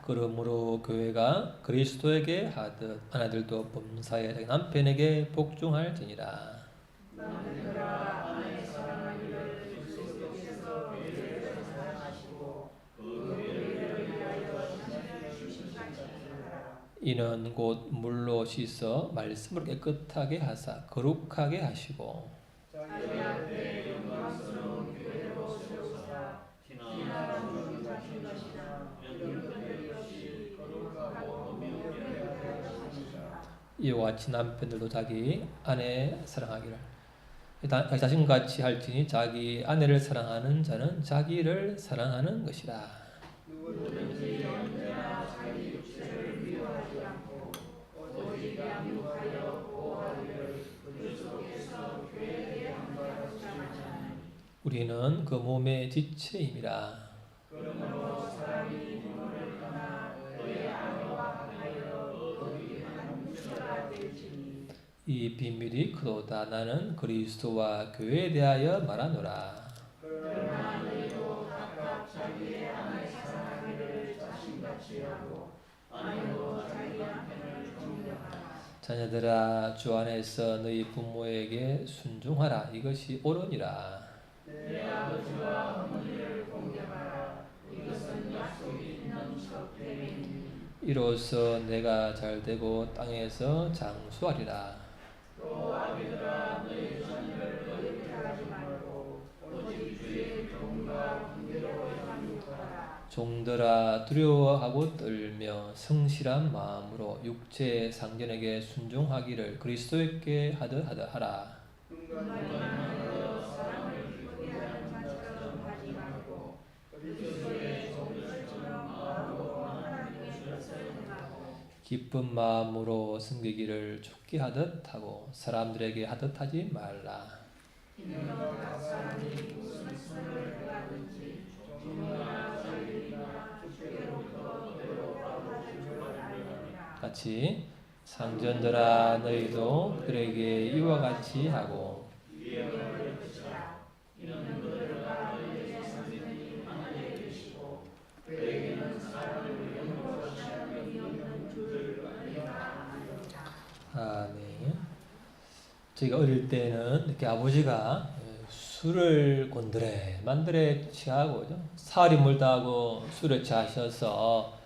그러므로 교회가 그리스도에게 하듯 아내들도 범사에 자기 남편에게 복종할지니라. 이는 곧 물로 씻어 말씀으로 깨끗하게 하사 거룩하게 하시고 이와 같이 남편들도 자기 아내 사랑하기를 자기 자신같이 할지니 자기 아내를 사랑하는 자는 자기를 사랑하는 것이라. 우리는 그 몸의 지체임이라. 이 비밀이 크도다. 나는 그리스도와 교회에 대하여 말하노라. 자녀들아, 주 안에서 너희 부모에게 순종하라. 이것이 옳으니라. 내 아버지와 어머니를 공경하라. 이것은 약속이 있는 것 때문이니. 이로써 내가 잘되고 땅에서 장수하리라. 또 아비들아, 너희 자녀를 어렵게 하지 말고 오직 주의 종과 분별로 양육하라. 종들아, 두려워하고 떨며 성실한 마음으로 육체의 상전에게 순종하기를 그리스도께 하듯 하라. 기쁜 마음으로 섬기기를 좋게 하듯 하고 사람들에게 하듯 하지 말라. 같이 상전들아, 너희도 그들에게 이와 같이 하고 네. 저희가 어릴 때는 이렇게 아버지가 술을 곤드레 만드레 취하고 사흘이 멀다고 술에 취하셔서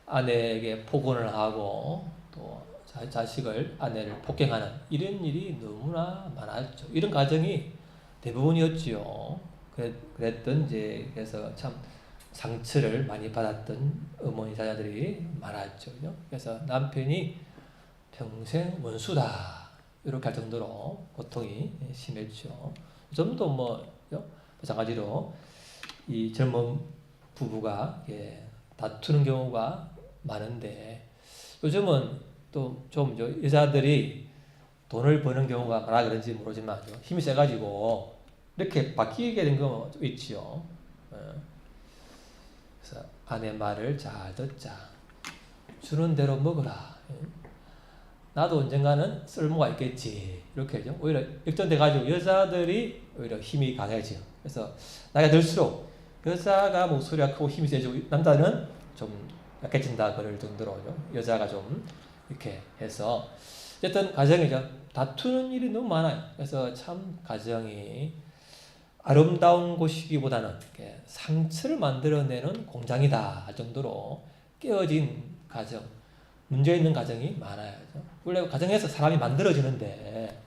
아내에게 폭언을 하고 또 자식을 아내를 폭행하는 이런 일이 너무나 많았죠. 이런 가정이 대부분이었지요. 그랬던 이제 그래서 참 상처를 많이 받았던 어머니 자녀들이 많았죠. 그래서 남편이 평생 원수다 이렇게 할 정도로 고통이 심했죠. 요즘도 마찬가지로 이 젊은 부부가 다투는 경우가 많은데 요즘은 또 좀 여자들이 돈을 버는 경우가 많아 그런지 모르지만 힘이 세가지고 이렇게 바뀌게 된 거 있지요. 그래서 아내 말을 잘 듣자. 주는 대로 먹어라. 나도 언젠가는 쓸모가 있겠지. 이렇게 하죠. 오히려 역전돼가지고 여자들이 오히려 힘이 강해져요. 그래서 나이가 들수록 여자가 목소리가 크고 힘이 세지고 남자는 좀 약해진다 그럴 정도로 여자가 좀 이렇게 해서 어쨌든 가정이 다투는 일이 너무 많아요. 그래서 참 가정이 아름다운 곳이기보다는 상처를 만들어내는 공장이다 할 정도로 깨어진 가정, 문제 있는 가정이 많아요. 원래 가정에서 사람이 만들어지는데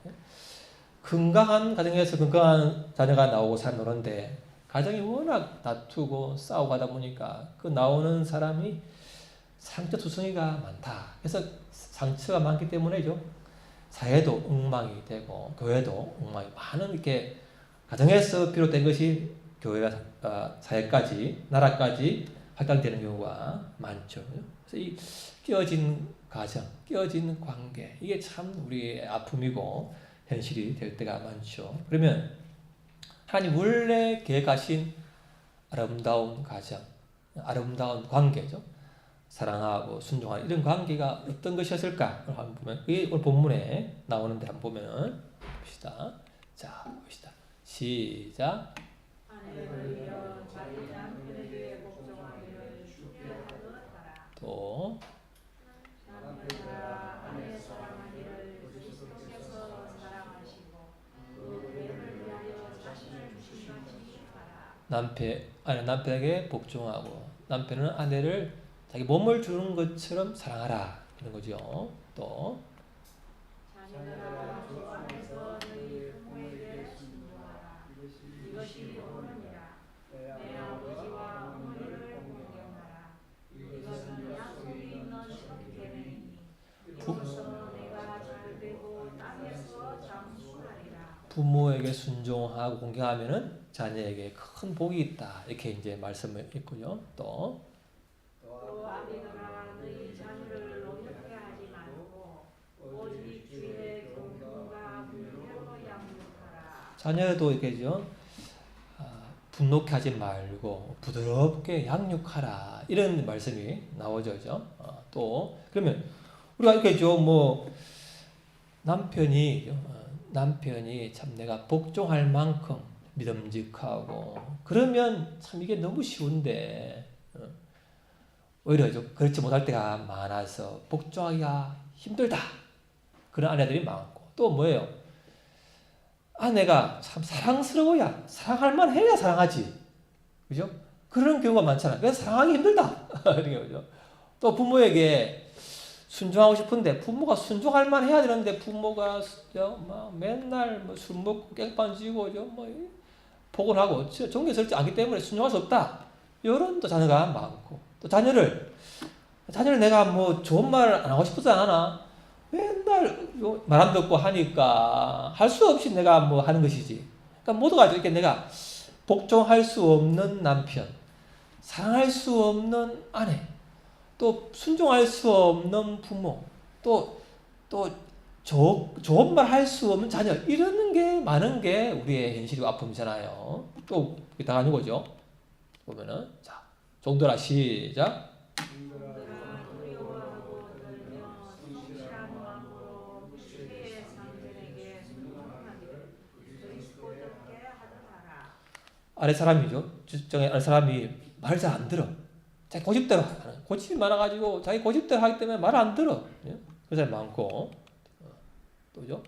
건강한 가정에서 건강한 자녀가 나오고 잘 노는데 가정이 워낙 다투고 싸우고 하다 보니까 그 나오는 사람이 상처투성이가 많다. 그래서 상처가 많기 때문에죠. 사회도 엉망이 되고 교회도 엉망이 많은 이렇게 가정에서 비롯된 것이 교회가 사회까지 나라까지 확장되는 경우가 많죠. 그래서 이 깨어진 가정, 깨어진 관계 이게 참 우리의 아픔이고 현실이 될 때가 많죠. 그러면 하나님 원래 계획하신 아름다운 가정, 아름다운 관계죠. 사랑하고 순종하는 이런 관계가 어떤 것이었을까? 한번 보면 이게 오늘 본문에 나오는데 한번 보면 봅시다. 자, 봅시다. 시작. 또 남편아 아내 사랑하기를 그리스도께서 사랑하시고 그 배를 위하여 자신을 주신같이 하라. 남편에게 복종하고 남편은 아내를 자기 몸을 주는 것처럼 사랑하라 이런 거죠. 또 자녀들아 주 안에서 너희 부모에게 순종하라. 이것이 옳으니라. 내 아버지와 어머니를 공경하라. 이것은 약속이 있는 첫 계명이니 이로써 내가 잘되고 땅에서 장수하리라. 부모에게 순종하고 공경하면은 자녀에게 큰 복이 있다. 이렇게 이제 말씀을 했고요. 또 아비들아 너희 자녀를 노엽게 하지 말고 오직 주의 공경과 분별로 양육하라. 자녀도 이렇게죠. 분노케 하지 말고 부드럽게 양육하라. 이런 말씀이 나오죠. 또 그러면 우리가 이렇게죠. 뭐 남편이 참 내가 복종할 만큼 믿음직하고 그러면 참 이게 너무 쉬운데 오히려 그렇지 못할 때가 많아서 복종하기가 힘들다. 그런 아내들이 많고 또 뭐예요? 아내가 참 사랑스러워야 사랑할 만해야 사랑하지. 그죠? 그런 경우가 많잖아. 그래서 사랑하기 힘들다. 이런 거죠. 또 부모에게 순종하고 싶은데 부모가 순종할 만 해야 되는데 부모가 막 맨날 술 먹고 깽판 지고 뭐 폭을 하고 정성스럽지 않기 때문에 순종할 수 없다. 이런 또 자녀가 많고 또 자녀를 내가 뭐 좋은 말 안 하고 싶지 않아. 맨날 말 안 듣고 하니까 할 수 없이 내가 뭐 하는 것이지. 그러니까 모두가 이렇게 내가 복종할 수 없는 남편, 사랑할 수 없는 아내, 또 순종할 수 없는 부모, 또 좋은 말 할 수 없는 자녀, 이런 게 많은 게 우리의 현실이고 아픔이잖아요. 또 당하는 거죠. 보면은 자, 종들아 시작. 아래 사람이죠. 주정의 아래 사람이 말을 잘 안 들어. 자기 고집대로 고집이 많아가지고 자기 고집대로 하기 때문에 말을 안 들어. 그 사람이 많고 또죠.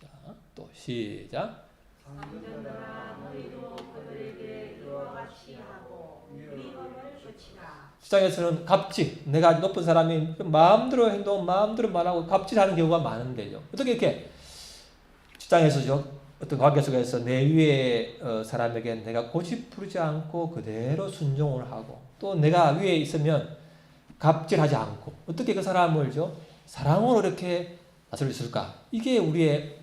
자, 또 시작. 상전들아 너희도 그들에게 이와 같이 하고 위험을 조치라. 시장에서는 갑질, 내가 높은 사람이 마음대로 행동, 마음대로 말하고 갑질하는 경우가 많은데요. 어떻게 이렇게 직장에서죠. 어떤 관계 속에서 내 위에 사람에게 내가 고집 부리지 않고 그대로 순종을 하고 또 내가 위에 있으면 갑질하지 않고 어떻게 그 사람을죠 사랑으로 이렇게 다스릴 수 있을까? 이게 우리의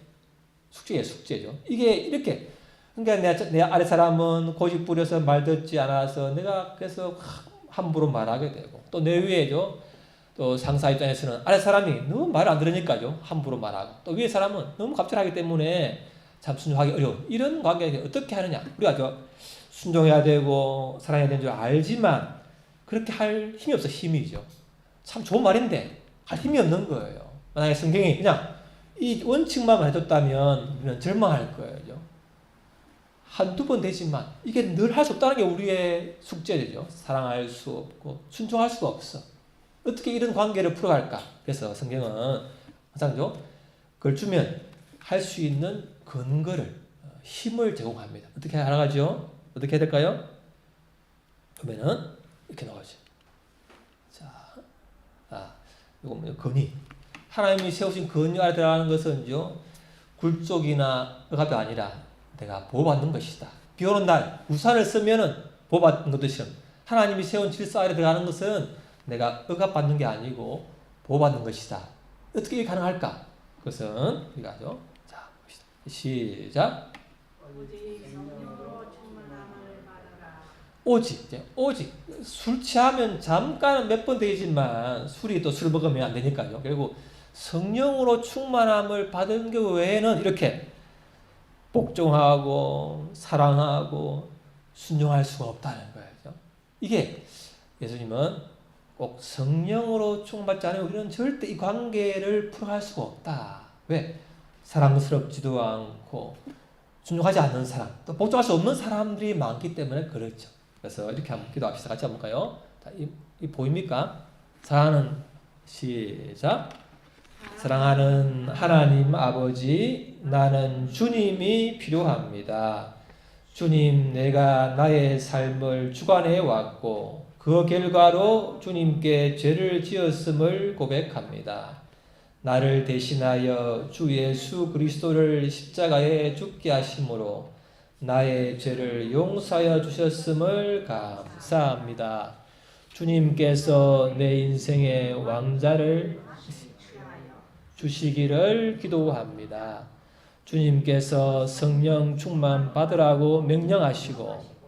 숙제죠. 이게 이렇게 그러니까 내 아래 사람은 고집 부려서 말 듣지 않아서 내가 그래서 함부로 말하게 되고 또 내 위에죠. 또 상사 입장에서는 아래 사람이 너무 말을 안 들으니까요 함부로 말하고 또 위에 사람은 너무 갑질하기 때문에 참 순종하기 어려운 이런 관계에 어떻게 하느냐. 우리가 순종해야 되고 사랑해야 되는 줄 알지만 그렇게 할 힘이 없어. 힘이죠. 참 좋은 말인데 할 힘이 없는 거예요. 만약에 성경이 그냥 이 원칙만 해줬다면 우리는 절망할 거예요. 한두 번 되지만 이게 늘 할 수 없다는 게 우리의 숙제죠. 사랑할 수 없고 순종할 수가 없어. 어떻게 이런 관계를 풀어갈까? 그래서 성경은 항상 그걸 주면 할 수 있는 근거를 힘을 제공합니다. 어떻게 알아가죠? 어떻게 해야 될까요? 그러면은 이렇게 나오죠. 자, 이거 근위. 하나님이 세우신 근위 아래 들어가는 것은요 굴욕이나 억압이 아니라 내가 보호받는 것이다. 비 오는 날 우산을 쓰면은 보호받는 것처럼 하나님이 세운 질서 아래 들어가는 것은 내가 억압받는 게 아니고 보호받는 것이다. 어떻게 이게 가능할까? 그것은 우리가 하죠. 자, 봅시다. 시작. 오직 성령으로 충만함을 받아라. 오직 술 취하면 잠깐 몇 번 되지만 술이 또 술 먹으면 안 되니까요. 결국 성령으로 충만함을 받은 그 외에는 이렇게 복종하고 사랑하고 순종할 수가 없다는 거예요. 이게 예수님은 꼭 성령으로 충만받지 않으면 우리는 절대 이 관계를 풀어갈 수가 없다. 왜? 사랑스럽지도 않고 순종하지 않는 사람, 또 복종할 수 없는 사람들이 많기 때문에 그렇죠. 그래서 이렇게 한번 기도합시다. 같이 한번 볼까요? 자, 이 보입니까? 사랑하는 시작. 사랑하는 하나님 아버지, 나는 주님이 필요합니다. 주님, 내가 나의 삶을 주관해 왔고 그 결과로 주님께 죄를 지었음을 고백합니다. 나를 대신하여 주 예수 그리스도를 십자가에 죽게 하심으로 나의 죄를 용서하여 주셨음을 감사합니다. 주님께서 내 인생의 왕자를 주시기를 기도합니다. 주님께서 성령 충만 받으라고 명령하시고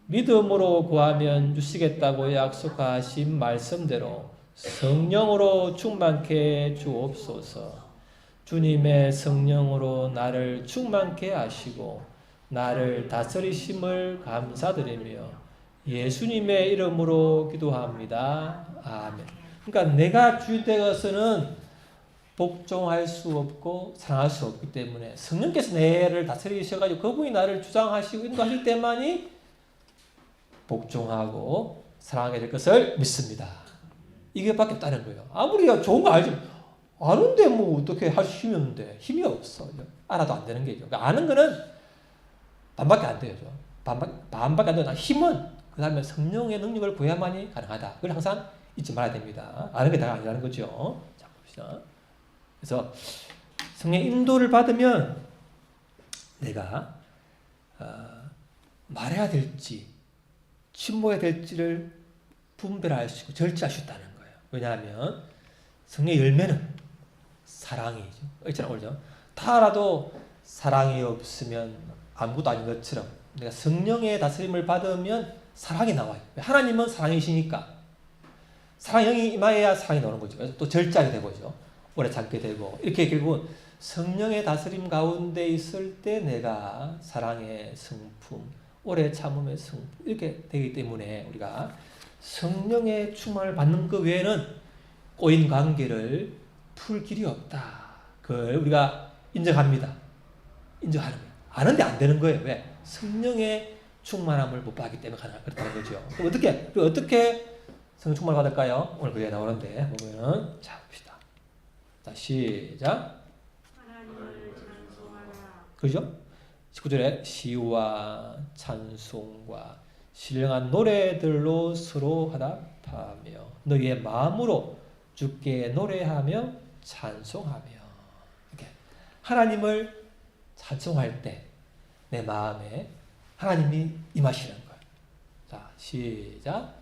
믿음으로 구하면 주시겠다고 약속하신 말씀대로 성령으로 충만케 주옵소서. 주님의 성령으로 나를 충만케 하시고 나를 다스리심을 감사드리며 예수님의 이름으로 기도합니다. 아멘. 그러니까 내가 주인 되어서는 복종할 수 없고 사랑할 수 없기 때문에 성령께서 내를 다스리셔가지고 그분이 나를 주장하시고 인도하실 때만이 복종하고 사랑하게 될 것을 믿습니다. 이게 밖에 없다는 거예요. 아무리 좋은 거 알지 아는데 뭐 어떻게 할 힘이 없는데 힘이 없어. 알아도 안 되는 게죠. 그러니까 아는 거는 반밖에 안 돼요. 반밖에 안 돼요. 힘은 그 다음에 성령의 능력을 구해야만이 가능하다. 그걸 항상 잊지 말아야 됩니다. 아는 게 다가 아니라는 거죠. 자 봅시다. 그래서 성령 인도를 받으면 내가 말해야 될지 침묵해야 될지를 분별할 수 있고 절제할 수 있다는 거예요. 왜냐하면 성령의 열매는 사랑이죠. 있잖아요, 오죠. 다 알아도 사랑이 없으면 아무것도 아닌 것처럼 내가 성령의 다스림을 받으면 사랑이 나와요. 하나님은 사랑이시니까 사랑의 영이 임하여야 사랑이 나오는 거죠. 그래서 또 절제하게 되고죠. 오래 참게 되고 이렇게 결국 성령의 다스림 가운데 있을 때 내가 사랑의 성품, 오래 참음의 성품 이렇게 되기 때문에 우리가 성령의 충만을 받는 그 외에는 꼬인 관계를 풀 길이 없다. 그걸 우리가 인정합니다. 인정하는 거예요. 아는데 안 되는 거예요. 왜? 성령의 충만함을 못 받기 때문에 그렇다는 거죠. 그럼 어떻게 성령 충만을 받을까요? 오늘 그게 나오는데 보면은 자 봅시다. 자 시작. 하나님을 찬송하라. 그죠? 19절에 시와 찬송과 신령한 노래들로 서로 화답하며 너희의 마음으로 주께 노래하며 찬송하며 이렇게 하나님을 찬송할 때 내 마음에 하나님이 임하시는 거예요. 자 시작.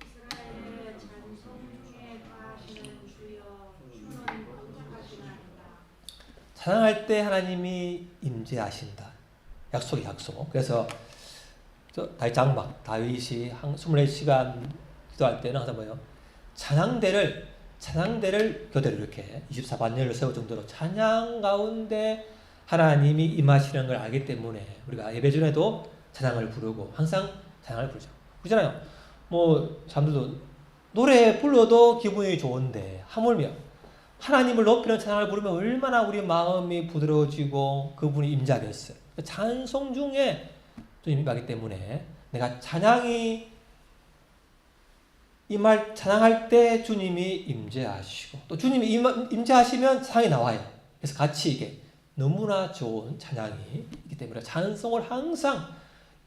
이스라엘의 찬송 중에 거하시는 주여 주는 풍족하시나이다. 찬양할 때 하나님이 임재하신다. 약속이 약속. 그래서 다윗 장막 다윗이 24시간 기도할 때는 항상 뭐예요? 찬양대를 교대로 이렇게 24반열을 세울 정도로 찬양 가운데 하나님이 임하시는 걸 알기 때문에 우리가 예배 전에도 찬양을 부르고 항상 찬양을 부르죠. 그렇잖아요. 뭐 사람들도 노래 불러도 기분이 좋은데 하물며 하나님을 높이는 찬양을 부르면 얼마나 우리 마음이 부드러워지고 그분이 임재하겠어요. 찬송 중에 또 임하기 때문에 내가 찬양할 때 주님이 임재하시고 또 주님이 임재하시면 찬양이 나와요. 그래서 같이 이게 너무나 좋은 찬양이 있기 때문에 찬송을 항상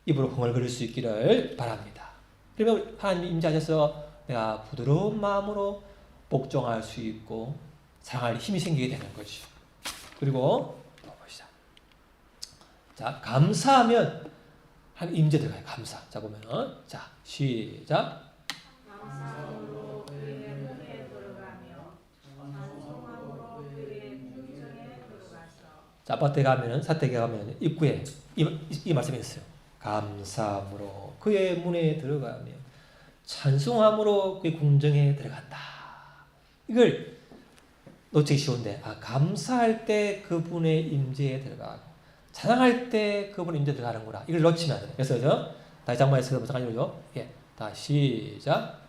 입으로 흥얼거릴 수 있기를 바랍니다. 그러면 하나님이 임재하셔서 내가 부드러운 마음으로 복종할 수 있고 사랑할 힘이 생기게 되는 거죠. 그리고 또 보시자. 자, 감사하면 한 임재 들어가요. 감사. 자 보면은 자 시작. 감사함으로 그의 몸에 들어가며 찬송함으로 그의 궁정에 들어가서. 자, 아파트에 가면은 사택에 가면 입구에 이 말씀이 있어요. 감사함으로 그의 문에 들어가며 찬송함으로 그의 궁정에 들어간다. 이걸 놓치기 쉬운데 감사할 때 그분의 임재에 들어가고 찬양할 때 그분의 임재에 들어가는구나. 이걸 놓치면 안 돼요. 그래서 다시 장마에서 마찬가지로 다 시작.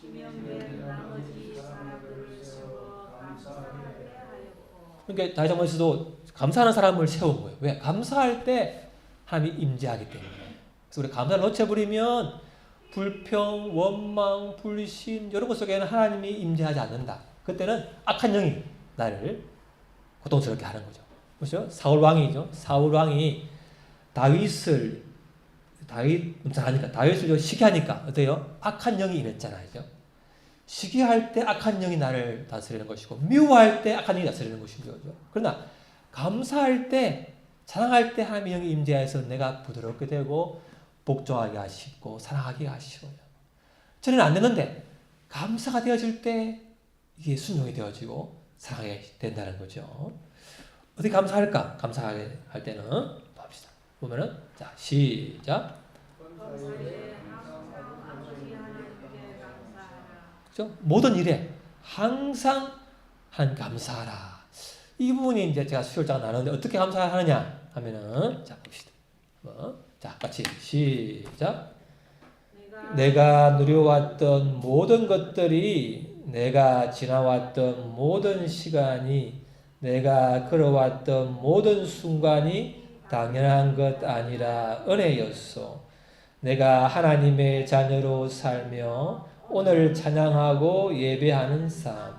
지명된 나머지 사람들을 세워 감사하게 하였고. 그러니까 다시 장마에서도 감사하는 사람을 세운 거예요. 왜? 감사할 때 하나님이 임재하기 때문에. 그래서 우리 감사를 놓쳐버리면 불평, 원망, 불신 이런 것 속에는 하나님이 임재하지 않는다. 그때는 악한 영이 나를 고통스럽게 하는 거죠. 그렇죠? 사울 왕이죠. 사울 왕이 다윗을 좀 시기하니까 어때요? 악한 영이 임했잖아요. 시기할 때 악한 영이 나를 다스리는 것이고 미워할 때 악한 영이 다스리는 것이죠. 그러나 감사할 때 사랑할 때 하나님의 영이 임재해서 내가 부드럽게 되고 복종하게 하시고 사랑하게 하시고요. 전에는 안 됐는데 감사가 되어질 때 이게 순종이 되어지고 사랑하게 된다는 거죠. 어떻게 감사할까? 감사하게 할 때는 봅시다. 보면은 자 시작. 범사에 항상 아버지 하나님께 감사하라. 그죠? 모든 일에 항상 한 감사하라. 이 부분이 이제 제가 수요일장 나누는데 어떻게 감사하느냐 하면은 자 봅시다. 자 같이 시작. 내가 누려왔던 모든 것들이 내가 지나왔던 모든 시간이 내가 걸어왔던 모든 순간이 당연한 것 아니라 은혜였소. 내가 하나님의 자녀로 살며 오늘 찬양하고 예배하는 삶,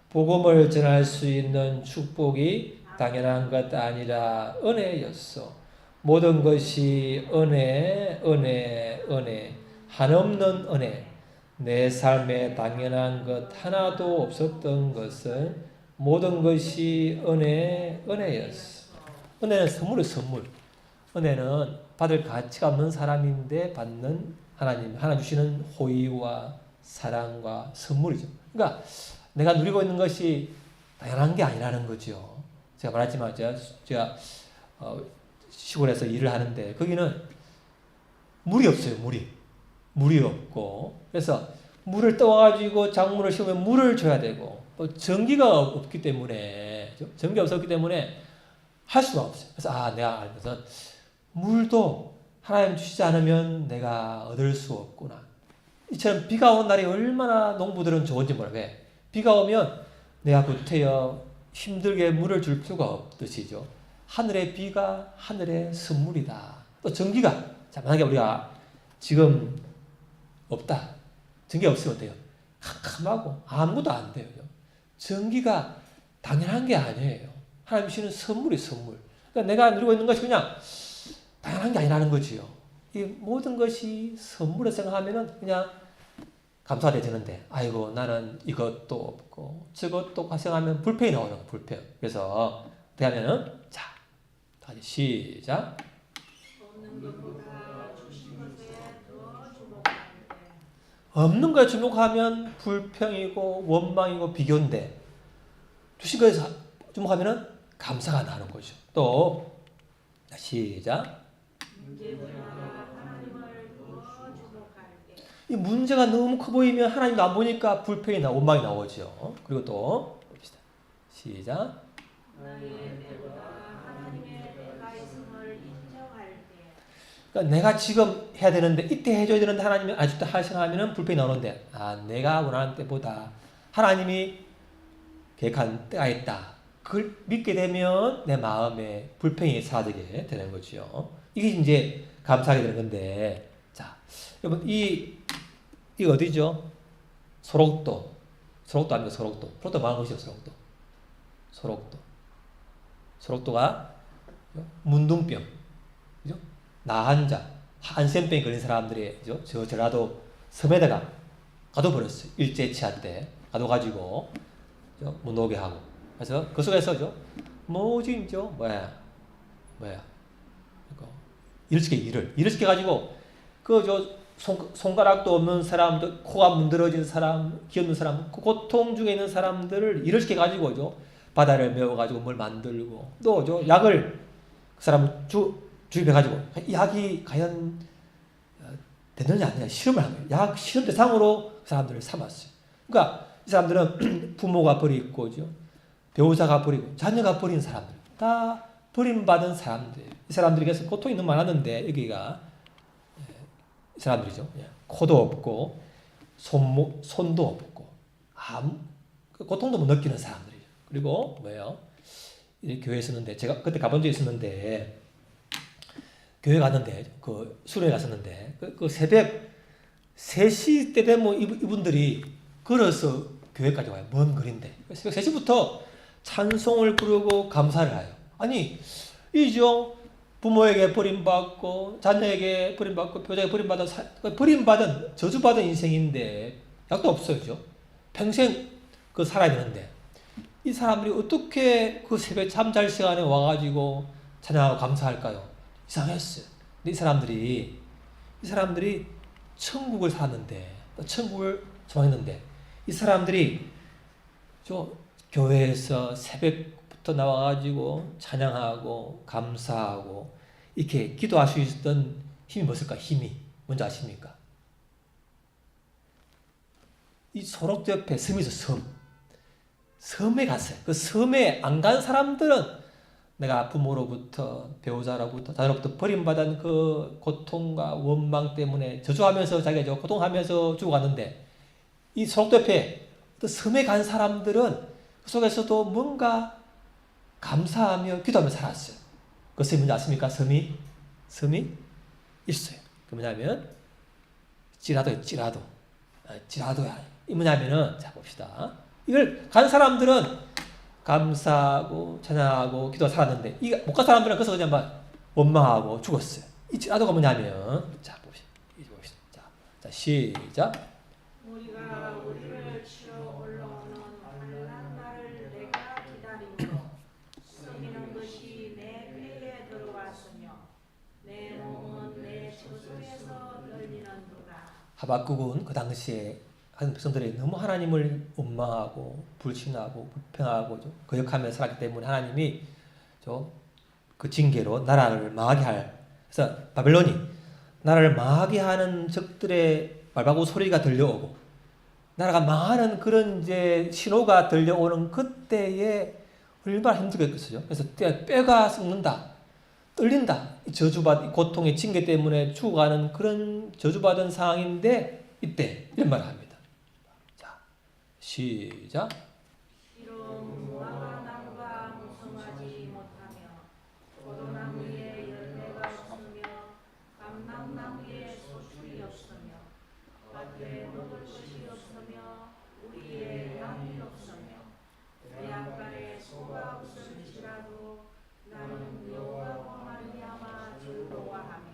복음을 전할 수 있는 축복이 당연한 것 아니라 은혜였소. 모든 것이 은혜, 은혜, 은혜, 한없는 은혜. 내 삶에 당연한 것 하나도 없었던 것은 모든 것이 은혜, 은혜였어. 은혜는 선물이에요, 선물. 은혜는 받을 가치가 없는 사람인데 받는 하나님 주시는 호의와 사랑과 선물이죠. 그러니까 내가 누리고 있는 것이 당연한 게 아니라는 거죠. 제가 말했지만 제가 시골에서 일을 하는데 거기는 물이 없어요. 물이 없고 그래서 물을 떠와가지고 작물을 심으면 물을 줘야 되고 또 전기가 없기 때문에 할 수가 없어요. 그래서 내가 알면서 물도 하나님 주시지 않으면 내가 얻을 수 없구나. 이처럼 비가 오는 날이 얼마나 농부들은 좋은지 몰라요. 왜? 비가 오면 내가 구태여 힘들게 물을 줄 필요가 없듯이죠. 하늘의 비가 하늘의 선물이다. 또 전기가 만약에 우리가 지금 없다. 전기가 없으면 어때요? 캄캄하고 아무것도 안 돼요. 전기가 당연한 게 아니에요. 하나님 주시는 선물이 선물. 그러니까 내가 누리고 있는 것이 그냥 당연한 게 아니라는 거지요. 이 모든 것이 선물을 생각하면은 그냥 감사가 되는데, 아이고 나는 이것도 없고 저것도 생각하면 불평이 나오는 거예요. 불평. 그래서 어떻게 하면은 자, 다시 시작. 없는 것보다 주신 것에 더 주목할 때. 없는 거에 주목하면 불평이고 원망이고 비교인데 주신 거에 주목하면은 감사가 나는 거죠. 또 시작. 문제보다 하나님을 더 주목할 때. 이 문제가 너무 커 보이면 하나님도 안 보니까 불평이 원망이 나오죠. 그리고 또 봅시다. 시작. 나의 때보다 하나님의 때가 있음을 인정할 때. 그러니까 내가 지금 해야 되는데 이때 해줘야 되는데 하나님이 아직도 할 생각하면 불평이 나오는데 내가 원하는 때보다 하나님이 계획한 때가 있다. 그걸 믿게 되면 내 마음에 불평이 사라지게 되는 거죠. 이게 이제 감사하게 되는 건데, 자, 여러분 이 어디죠? 소록도 아닙니까? 소록도 뭐하는 것이죠? 소록도가 문둥병, 그죠? 나한자, 한센병이 걸린 사람들이 저 전라도 섬에다가 가둬버렸어요. 일제치하 때 가둬가지고 못 오게 하고. 그래서 그 속에서죠. 뭐지죠? 일을 시켜가지고 손가락도 없는 사람들, 코가 문드러진 사람, 귀 없는 사람, 그 고통 중에 있는 사람들을 일을 시켜가지고죠. 바다를 메워가지고 뭘 만들고 또 약을 그 사람 주입해가지고 약이 과연 되느냐 안 되느냐 실험을 한 거예요. 약 실험 대상으로 그 사람들을 삼았어요. 그러니까 이 사람들은 부모가 버리고죠. 배우자가 버리고 자녀가 버린 사람들 다 버림받은 사람들. 이 사람들에게서 고통이 너무 많았는데 여기가 이 사람들이죠. 코도 없고 손도 없고 아무 고통도 못 느끼는 사람들이죠. 그리고 뭐예요? 이 교회에 있었는데 제가 그때 가본 적이 있었는데 교회 갔는데 그 수련회 갔었는데 그 새벽 3시 때 되면 이분들이 걸어서 교회까지 와요. 먼 거리인데. 새벽 3시부터 찬송을 부르고 감사를 해요. 아니, 이죠. 부모에게 버림받고, 자녀에게 버림받고, 교자에게 버림받은, 저주받은 인생인데, 약도 없어요. 그죠? 평생 살아야 되는데. 이 사람들이 어떻게 그 새벽 잠잘 시간에 와가지고 찬양하고 감사할까요? 이상했어요. 근데 이 사람들이 천국을 살았는데, 천국을 소망했는데, 이 사람들이 교회에서 새벽부터 나와가지고 찬양하고 감사하고 이렇게 기도할 수 있었던 힘이 무엇일까? 힘이 뭔지 아십니까? 이 소록 옆에 섬이 있어. 섬에 갔어요. 그 섬에 안 간 사람들은 내가 부모로부터 배우자로부터 자녀로부터 버림받은 그 고통과 원망 때문에 저주하면서 자기가 고통하면서 죽어갔는데, 이 소록 옆에 또 섬에 간 사람들은 그 속에서도 뭔가 감사하며 기도하며 살았어요. 그것이 뭔지 아십니까? 섬이 있어요. 그 뭐냐면 찌라도예요. 찌라도야. 이 뭐냐면은, 자 봅시다. 이걸 간 사람들은 감사하고 찬양하고 기도하고 살았는데, 이 못 간 사람들은 그래서 그냥 막 원망하고 죽었어요. 이 찌라도가 뭐냐면, 자 봅시다. 자 시작. 우리가 우리를 치러 올라오는 환난 날을 내가 기다리므로 섬이는 것이 내 폐에 들어왔으며 내 몸은 내 저속에서 떨리는도다. 하박국은 그 당시에 한 백성들이 너무 하나님을 원망하고 불신하고 불평하고 거역하며 살았기 때문에 하나님이 그 징계로 나라를 망하게 할, 그래서 바벨론이 나라를 망하게 하는 적들의 말바구 소리가 들려오고 나라가 망하는 그런 이제 신호가 들려오는 그때에 얼마나 힘들겠어요. 그래서 뼈가 썩는다, 떨린다. 저주받 고통의 징계 때문에 죽어가는 그런 저주받은 상황인데 이때 이런 말을 합니다. 자, 시작. 이런 무화과 나무가 무성하지 못하며 포도나무에 열매가 없으며 감람나무에 소출이 없으며 밭에 먹을 것이 없으며 우리의 양이 없으며 외양간에 소가 없을지라도 나는 여호와로 말미암아 즐거워하며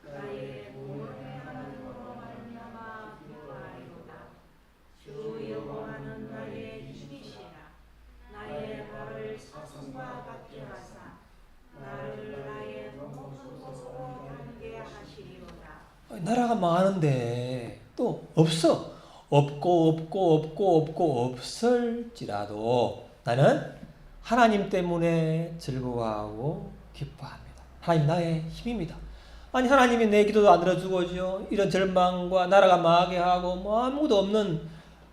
나의 구원의 하나님으로 말미암아 기뻐하리로다. 주 여호와는 나의 힘이시라. 나의 발을 사슴과 같게 하사 나를 나의 높은 곳으로 가게 하시리로다. 나라가 망하는데 또 없고 없을지라도 나는 하나님 때문에 즐거워하고 기뻐합니다. 하나님 나의 힘입니다. 아니, 하나님이 내 기도도 안 들어주고죠. 이런 절망과 나라가 망하게 하고 뭐 아무것도 없는,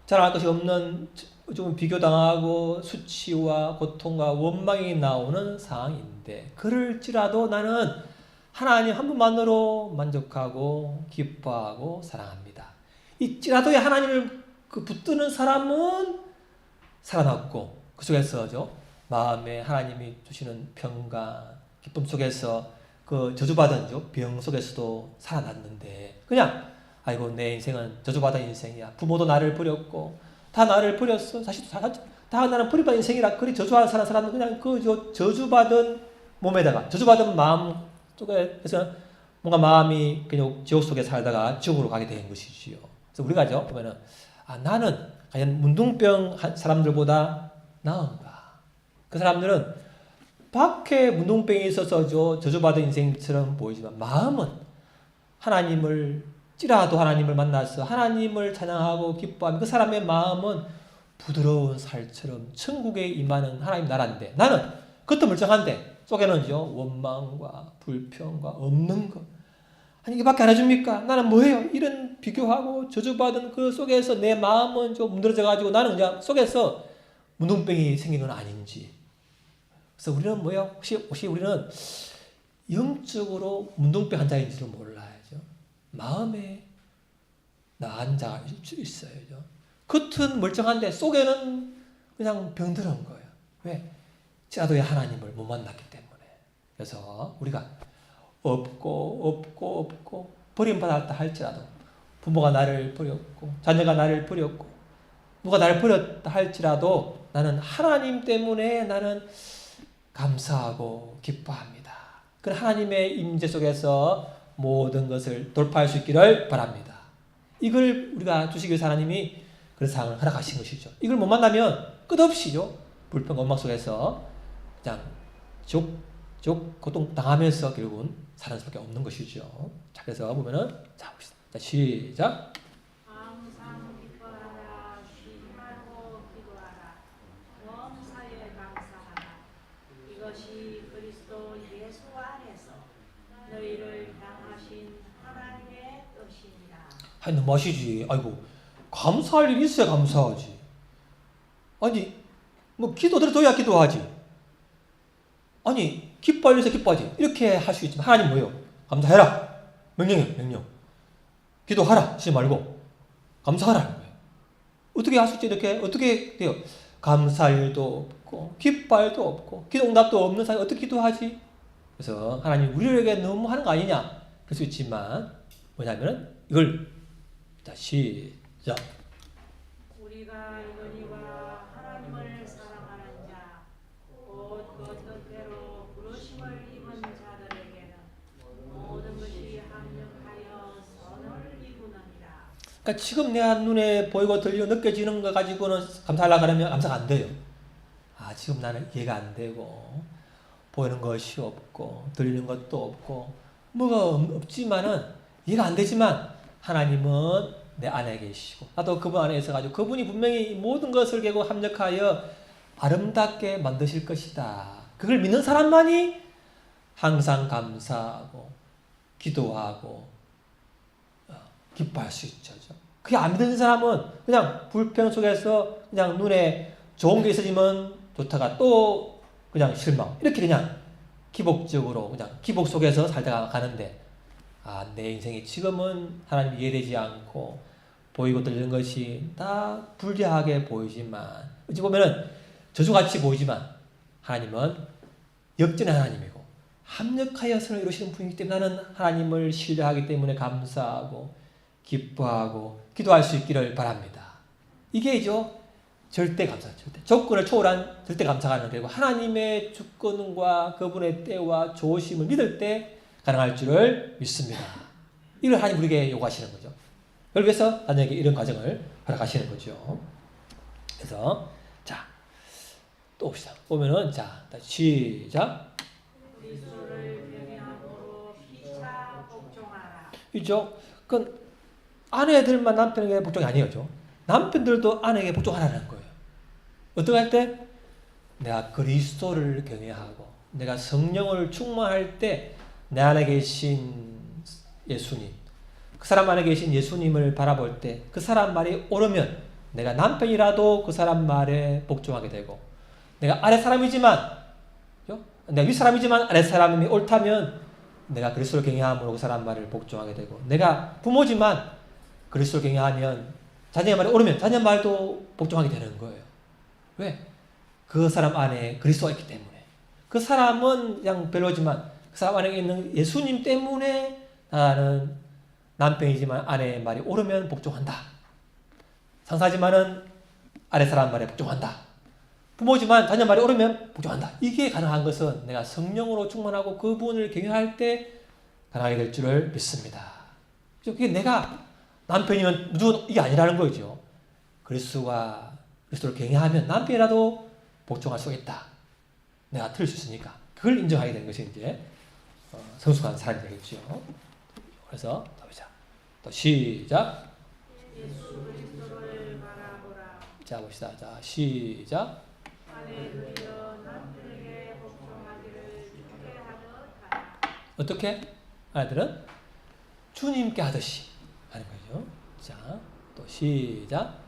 자랑할 것이 없는, 좀 비교당하고 수치와 고통과 원망이 나오는 상황인데, 그럴지라도 나는 하나님 한 분만으로 만족하고 기뻐하고 사랑합니다. 이 찌라도에 하나님을 붙드는 사람은 살아났고, 그 속에서죠, 마음에 하나님이 주시는 평강, 기쁨 속에서 그 저주받은 병 속에서도 살아났는데, 그냥 아이고 내 인생은 저주받은 인생이야. 부모도 나를 버렸고 다 나를 버렸어. 사실 다 나는 버림받은 인생이라. 그리 저주하는 사람은 그냥 그 저주받은 몸에다가 저주받은 마음 속에서 뭔가 마음이 그냥 지옥 속에 살다가 지옥으로 가게 된 것이지요. 그래서 우리가 보면은 나는 과연 문둥병 사람들보다 나은가? 그 사람들은 밖에 문둥병이 있어서 저주받은 인생처럼 보이지만 마음은 찌라도 하나님을 만나서 하나님을 찬양하고 기뻐하면 그 사람의 마음은 부드러운 살처럼 천국에 임하는 하나님 나라인데, 나는 그것도 멀쩡한데 속에는 원망과 불평과 없는 것, 아니 이게밖에 안 해줍니까? 나는 뭐예요? 이런 비교하고 저주받은 그 속에서 내 마음은 좀 문드러져 가지고 나는 그냥 속에서 문둥병이 생긴 건 아닌지. 그래서 우리는 뭐예요? 혹시 우리는 영적으로 문둥병 환자인지를 몰라야죠. 마음에 나은 자가 있어요. 겉은 멀쩡한데 속에는 그냥 병들은 거예요. 왜? 찌라도의 하나님을 못 만났기 때문에. 그래서 우리가 없고 버림받았다 할지라도 부모가 나를 버렸고 자녀가 나를 버렸고 누가 나를 버렸다 할지라도 나는 하나님 때문에 나는 감사하고 기뻐합니다. 그 하나님의 임재 속에서 모든 것을 돌파할 수 있기를 바랍니다. 이걸 우리가 주시기위해서 하나님이 그런 상황을 허락하신 것이죠. 이걸 못 만나면 끝없이요 불평과 원망 속에서 그냥 고통 당하면서 결국은 사는 수밖에 없는 것이죠. 자, 그래서 보면은 자 봅시다. 자, 시작. 항상 기뻐하라. 쉬지 말고 기도하라. 범사에 감사하라. 이것이 그리스도 예수 안에서 너희를 향하신 하나님의 뜻이니라. 아니 너무하시지. 아이고 감사할 일이 있어야 감사하지. 아니 뭐 기도 들어줘야 기도하지. 아니 기뻐할 일에서 기뻐하지. 이렇게 할 수 있지만 하나님 뭐예요? 감사해라. 명령이에요. 명령. 기도하라. 쉬지 말고 감사하라는 거예요. 어떻게 할 수 있지? 이렇게 어떻게 돼요? 감사할 일도 없고 기뻐할 일도 없고 기도 응답도 없는 사람이 어떻게 기도하지? 그래서 하나님 우리에게 너무 하는 거 아니냐? 그럴 수 있지만 뭐냐면은 이걸 자 시작. 우리가 이거니와 하나님을 사랑하는 자, 곧 그 뜻대로 부르심을 입은 자들에게는 모든 것이 합력하여 선을 이루느니라. 그러니까 지금 내 눈에 보이고 들리고 느껴지는 거 가지고는 감사하려고 하면 감사가 안 돼요. 아 지금 나는 이해가 안 되고 보이는 것이 없고 들리는 것도 없고 뭐가 없지만은 이해가 안 되지만 하나님은 내 안에 계시고 나도 그분 안에 있어가지고 그분이 분명히 모든 것을 결국 합력하여 아름답게 만드실 것이다. 그걸 믿는 사람만이 항상 감사하고 기도하고 기뻐할 수 있죠. 그게 안 믿는 사람은 그냥 불평 속에서 그냥 눈에 좋은 게 있어지면 좋다가 또 그냥 실망 이렇게 그냥 기복적으로 그냥 기복 속에서 살다가 가는데 아, 내 인생이 지금은 하나님 이해되지 않고 보이고 들리는 것이 다 불리하게 보이지만 어찌 보면은 저주같이 보이지만 하나님은 역전의 하나님이고 합력하여 선을 이루시는 분이기 때문에 나는 하나님을 신뢰하기 때문에 감사하고 기뻐하고 기도할 수 있기를 바랍니다. 이게죠 절대 감사, 절대 조건을 초월한 절대 감사가 하는 그리고 하나님의 주권과 그분의 때와 조심을 믿을 때 가능할 줄을 믿습니다. 이걸 하나님 우리에게 요구하시는 거죠. 그걸 위해서 나에게 이런 과정을 허락하시는 거죠. 그래서 자 또 봅시다. 보면은 자 시작. 그리스도를 경외함으로 피차 복종하라. 이죠. 그건 아내들만 남편에게 복종이 아니죠. 남편들도 아내에게 복종하라는 거예요. 어떻게 할 때? 내가 그리스도를 경외하고 내가 성령을 충만할 때 내 안에 계신 예수님, 그 사람 안에 계신 예수님을 바라볼 때 그 사람 말이 옳으면 내가 남편이라도 그 사람 말에 복종하게 되고 내가 아래 사람이지만 내가 윗 사람이지만 아래 사람이 옳다면 내가 그리스도를 경외함으로 그 사람 말을 복종하게 되고 내가 부모지만 그리스도를 경외하면 자녀의 말이 옳으면 자녀 말도 복종하게 되는 거예요. 왜? 그 사람 안에 그리스도가 있기 때문에. 그 사람은 그냥 별로지만 그 사람 안에 있는 예수님 때문에 나는 남편이지만 아내의 말이 옳으면 복종한다. 상사지만은 아래 사람 말에 복종한다. 부모지만 자녀 말이 옳으면 복종한다. 이게 가능한 것은 내가 성령으로 충만하고 그분을 경외할 때 가능하게 될 줄을 믿습니다. 그게 내가 남편이면 무조건 이게 아니라는 거죠. 그리스도를 경외하면 남편이라도 복종할 수 있다. 내가 틀릴 수 있으니까 그걸 인정하게 되는 것이 이제 성숙한 사람이 되겠죠. 그래서 또 시작. 예수 그리스도를 바라보라. 자 봅시다. 자 시작. 아내들이여 남편에게 복종하기를 주께 하듯 하라. 어떻게? 아내들은 주님께 하듯이 하는 거죠. 자, 또 시작.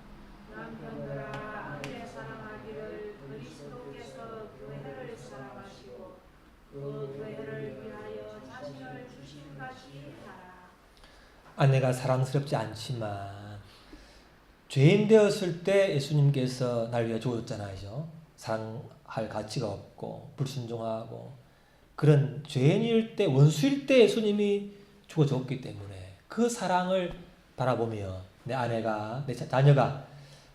남편들아 아내 사랑하기를 그리스도께서 교회를 사랑하시고 그 교회를 위하여 자신을 주신 것이 하라. 아내가 사랑스럽지 않지만 죄인 되었을 때 예수님께서 날 위해 죽어줬잖아요. 사랑할 가치가 없고 불순종하고 그런 죄인일 때 원수일 때 예수님이 죽어줬기 때문에 그 사랑을 바라보며 내 아내가 내 자녀가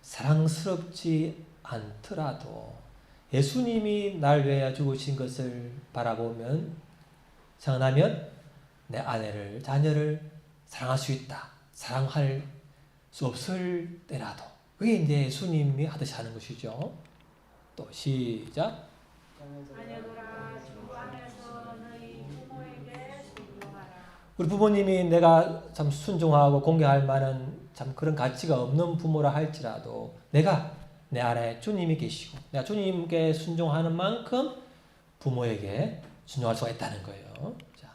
사랑스럽지 않더라도 예수님이 날 위하여 죽으신 것을 바라보면 생각나면 내 아내를 자녀를 사랑할 수 있다. 사랑할 수 없을 때라도 그게 이제 예수님이 하듯이 하는 것이죠. 또 시작. 자녀들아 주 안에서 너희 부모에게 순종하라. 우리 부모님이 내가 참 순종하고 공경할 만한 참 그런 가치가 없는 부모라 할지라도 내가 내 안에 주님이 계시고 내가 주님께 순종하는 만큼 부모에게 순종할 수가 있다는 거예요. 자,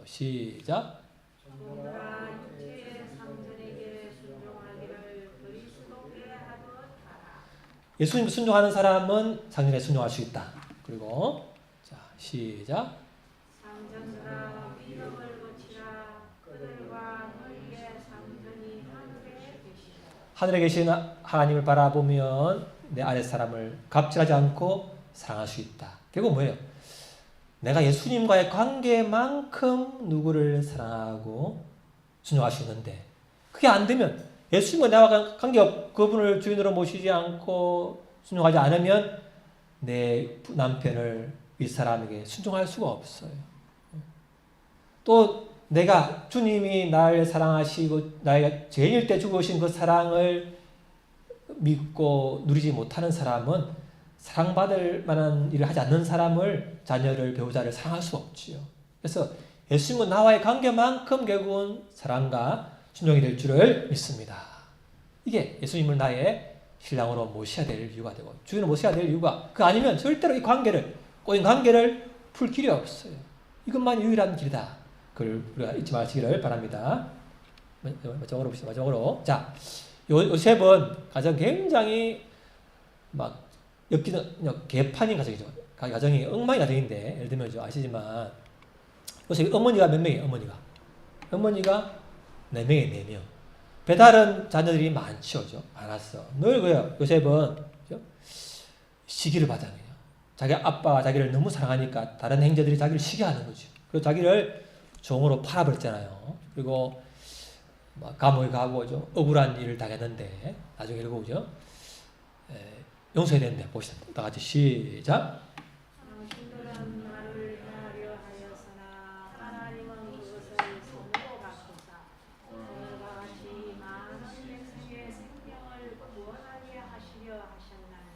시작. 종들아 육체의 상전에게 순종하기를 그리스도께 하듯 하라. 예수님 순종하는 사람은 상전에 순종할 수 있다. 그리고 자, 시작. 상전들아 믿음을 거치라. 그들과 너희의 상전이 하늘에 계시라. 하늘에 계신 하나님을 바라보면 내 아랫 사람을 갑질하지 않고 사랑할 수 있다. 결국 뭐예요? 내가 예수님과의 관계만큼 누구를 사랑하고 순종할 수 있는데 그게 안 되면 예수님과 나와 관계 그분을 주인으로 모시지 않고 순종하지 않으면 내 남편을 윗사람에게 순종할 수가 없어요. 또 내가 주님이 나를 사랑하시고 나의 죄인일 때 죽으신 그 사랑을 믿고 누리지 못하는 사람은 사랑받을 만한 일을 하지 않는 사람을 자녀를 배우자를 사랑할 수 없지요. 그래서 예수님과 나와의 관계만큼 결국은 사랑과 순종이 될 줄을 믿습니다. 이게 예수님을 나의 신랑으로 모셔야 될 이유가 되고 주인으로 모셔야 될 이유가 그 아니면 절대로 이 관계를 꼬인 관계를 풀 길이 없어요. 이것만 유일한 길이다. 그걸 우리가 잊지 마시기를 바랍니다. 마지막으로 봅시다. 마지막으로 자 요셉은 가정 굉장히 막 엮이는 개판인 가정이죠. 가정이 엉망인 가정인데 예를 들면 아시지만 요셉 어머니가 몇 명이에요? 어머니가 4명이에요. 4명. 배다른 자녀들이 많죠. 많았어. 늘 그래요. 요셉은 시기를 받아내요. 자기 아빠가 자기를 너무 사랑하니까 다른 형제들이 자기를 시기하는 거죠. 그리고 자기를 종으로 팔아버렸잖아요. 그리고 감옥에 가고 억울한 일을 당했는데 나중에 결국 용서해야 되는데 봅시다. 다 같이 시작. 당신들은 나를 행하려 하였으나 하나님은 그것을 선으로 바꾸사 오늘과 같이 많은 백성의 생명을 구원하게 하시려 하셨나니.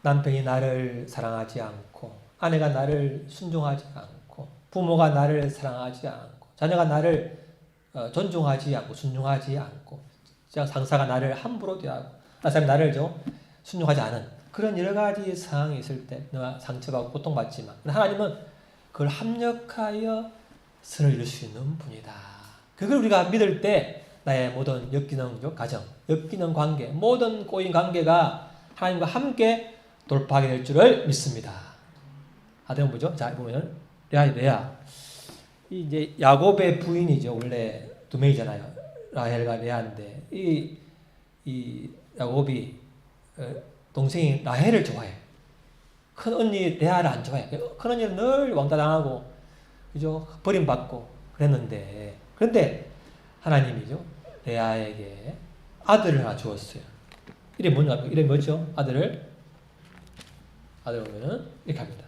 남편이 나를 사랑하지 않고 아내가 나를 순종하지 않고 부모가 나를 사랑하지 않고 자녀가 나를 존중하지 않고 순종하지 않고 상사가 나를 함부로 대하고 사람이 나를 순종하지 않은 그런 여러 가지 상황이 있을 때 내가 상처받고 고통받지만 하나님은 그걸 합력하여 선을 이룰 수 있는 분이다. 그걸 우리가 믿을 때 나의 모든 엮이는 가정, 엮이는 관계, 모든 꼬인 관계가 하나님과 함께 돌파하게 될 줄을 믿습니다. 아들 보죠. 자 보면 레아 이제 야곱의 부인이죠. 원래 2명이잖아요. 라헬과 레아인데 이 야곱이 동생이 라헬을 좋아해. 큰 언니 레아를 안 좋아해. 큰 언니는 늘 왕따당하고 그죠? 버림받고 그랬는데 그런데 하나님이죠. 레아에게 아들을 하나 주었어요. 이름이 뭔가 이름이 뭐죠? 아들 보면은 이렇게 합니다.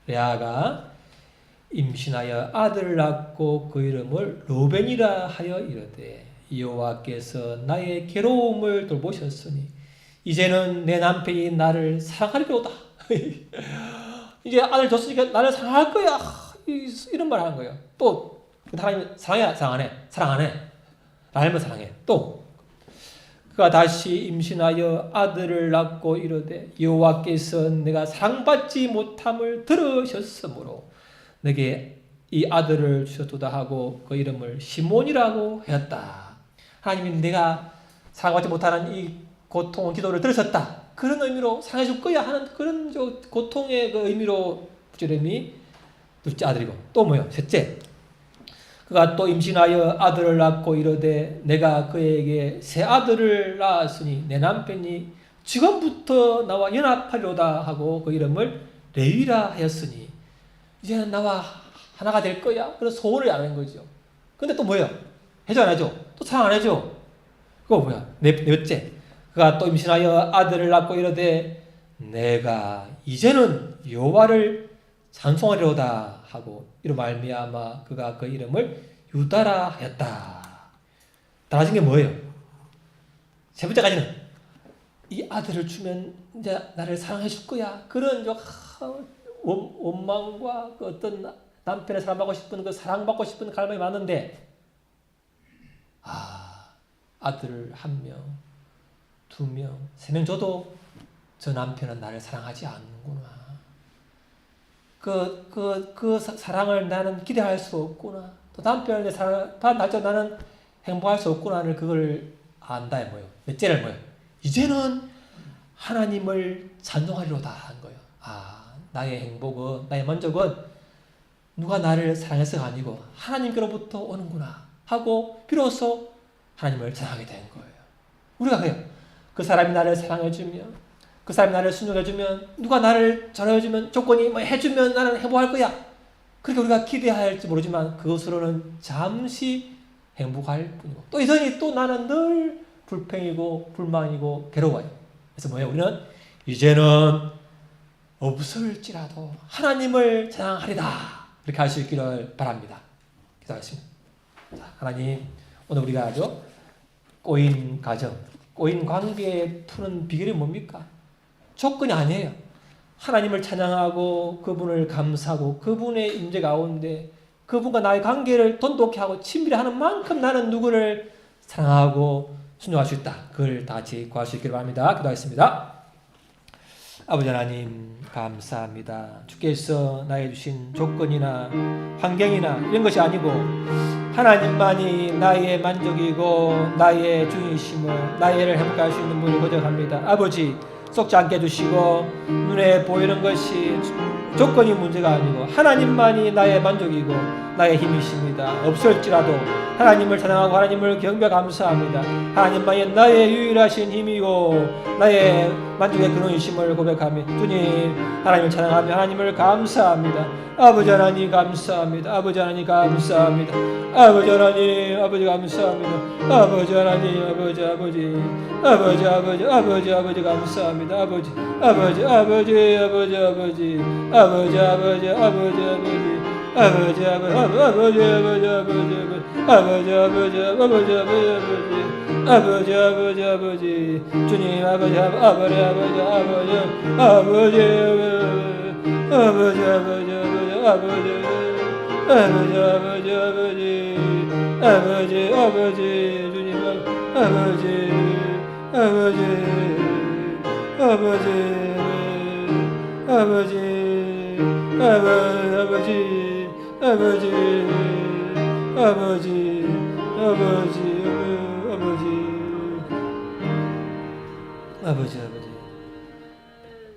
레아가 임신하여 아들을 낳고 그 이름을 로벤이라 하여 이르되 여호와께서 나의 괴로움을 돌보셨으니 이제는 내 남편이 나를 사랑하리로다. 이제 아들 줬으니까 나를 사랑할 거야. 이런 말 하는 거예요. 또 하나님 사랑해? 사랑 안 해? 라헬만 사랑해. 또 그가 다시 임신하여 아들을 낳고 이르되 여호와께서 내가 사랑받지 못함을 들으셨으므로 내게 이 아들을 주셨도다 하고 그 이름을 시몬이라고 하였다. 하나님이 내가 사랑받지 못하는 이 고통, 기도를 들으셨다. 그런 의미로 사랑해 줄 거야 하는 그런 고통의 그 의미로 부처님이 둘째 아들이고 또 뭐요? 셋째. 그가 또 임신하여 아들을 낳고 이르되 내가 그에게 새 아들을 낳았으니 내 남편이 지금부터 나와 연합하려다 하고 그 이름을 레위라 하였으니 이제는 나와 하나가 될 거야. 그런 소원을 하는 거죠. 근데 또 뭐예요? 해줘 안 해줘? 또 사랑 안 해줘? 그거 뭐야? 넷째, 그가 또 임신하여 아들을 낳고 이르되 내가 이제는 여호와를 찬송하리로다 하고 이로 말미암아 그가 그 이름을 유다라 하였다. 달라진 게 뭐예요? 세 번째까지는 이 아들을 주면 이제 나를 사랑해 줄 거야. 그런 원망과 그 어떤 남편의 사랑받고 싶은 그 사랑받고 싶은 갈망이 많은데 아들을 1명, 2명, 3명 줘도 저 남편은 나를 사랑하지 않는구나. 그 사랑을 나는 기대할 수 없구나. 또 남편을 사랑받을 때 나는 행복할 수 없구나를 그걸 안다. 뭐예요? 넷째를 뭐예요? 이제는 하나님을 찬송하리로다 한 거예요. 나의 행복은, 나의 만족은 누가 나를 사랑해서가 아니고 하나님께로부터 오는구나 하고 비로소 하나님을 찬양하게 된 거예요. 우리가 그래요. 그 사람이 나를 사랑해주면, 그 사람이 나를 순종해주면, 누가 나를 전해주면, 조건이 뭐 해주면 나는 행복할 거야. 그렇게 우리가 기대할지 모르지만 그것으로는 잠시 행복할 뿐이고 또 이전이 또 나는 늘 불평이고 불만이고 괴로워요. 그래서 뭐예요? 우리는 이제는 없을지라도 하나님을 찬양하리다. 이렇게 할 수 있기를 바랍니다. 기도하겠습니다. 하나님, 오늘 우리가 아주 꼬인 가정, 꼬인 관계에 푸는 비결이 뭡니까? 조건이 아니에요. 하나님을 찬양하고 그분을 감사하고 그분의 임재 가운데 그분과 나의 관계를 돈독히 하고 친밀히 하는 만큼 나는 누구를 사랑하고 순종할 수 있다. 그걸 다 같이 구할 수 있기를 바랍니다. 기도하겠습니다. 아버지 하나님 감사합니다. 주께서 나에게 주신 조건이나 환경이나 이런 것이 아니고 하나님만이 나의 만족이고 나의 주이심을 나의 행복할 수 있는 분을 고백합니다. 아버지 속지 않게 해주시고 눈에 보이는 것이 조건이 문제가 아니고 하나님만이 나의 만족이고 나의 힘이십니다. 없을지라도 하나님을 찬양하고 하나님을 경배 감사합니다. 하나님만이 나의 유일하신 힘이고 나의 만족의 근원이심을 고백하며 주님 하나님을 찬양하며 하나님을 감사합니다. 아버지 하나님 감사합니다. 아버지 하나님 감사합니다. 아버지 하나님 아버지 감사합니다. 아버지 하나님 아버지 감사합니다. 아버지 아버지 아버지 아버지 아버지 아버지 아버지 아버지 아버지 아버지 아버지 아버지 아버지 아버지 아버지 아버지 아버지 아버지 주님 아버지 아버지 아버지 아버지 아버지 아버지 아버지 아버지 아버지 아버지 아버지 주님 아버지 아버지 아버지 아버지 아버지 아버지 아버지 아버지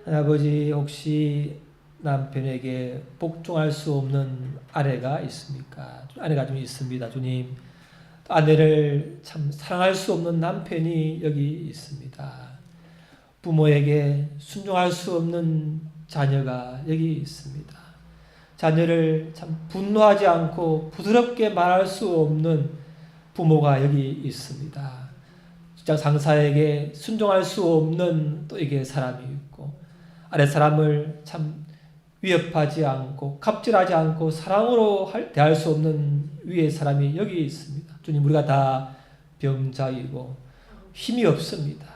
아버지 혹시 남편에게 복종할 수 없는 아내가 있습니까? 아내가 좀 있습니다. 주님 아내를 참 사랑할 수 없는 남편이 여기 있습니다. 부모에게 순종할 수 없는 자녀가 여기 있습니다. 자녀를 참 분노하지 않고 부드럽게 말할 수 없는 부모가 여기 있습니다. 직장 상사에게 순종할 수 없는 또 이게 사람이 있고 아래 사람을 참 위협하지 않고 갑질하지 않고 사랑으로 대할 수 없는 위의 사람이 여기 있습니다. 주님 우리가 다 병자이고 힘이 없습니다.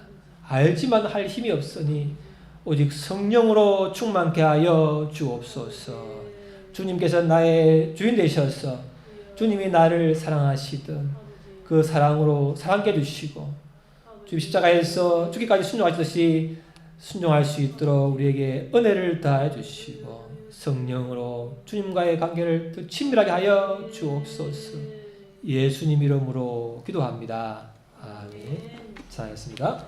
알지만 할 힘이 없으니 오직 성령으로 충만케 하여 주옵소서. 주님께서 나의 주인 되셔서 주님이 나를 사랑하시던 그 사랑으로 사랑케 해주시고 주님 십자가에서 죽기까지 순종하시듯이 순종할 수 있도록 우리에게 은혜를 다해 주시고 성령으로 주님과의 관계를 더 친밀하게 하여 주옵소서. 예수님 이름으로 기도합니다. 아멘. 잘하셨습니다.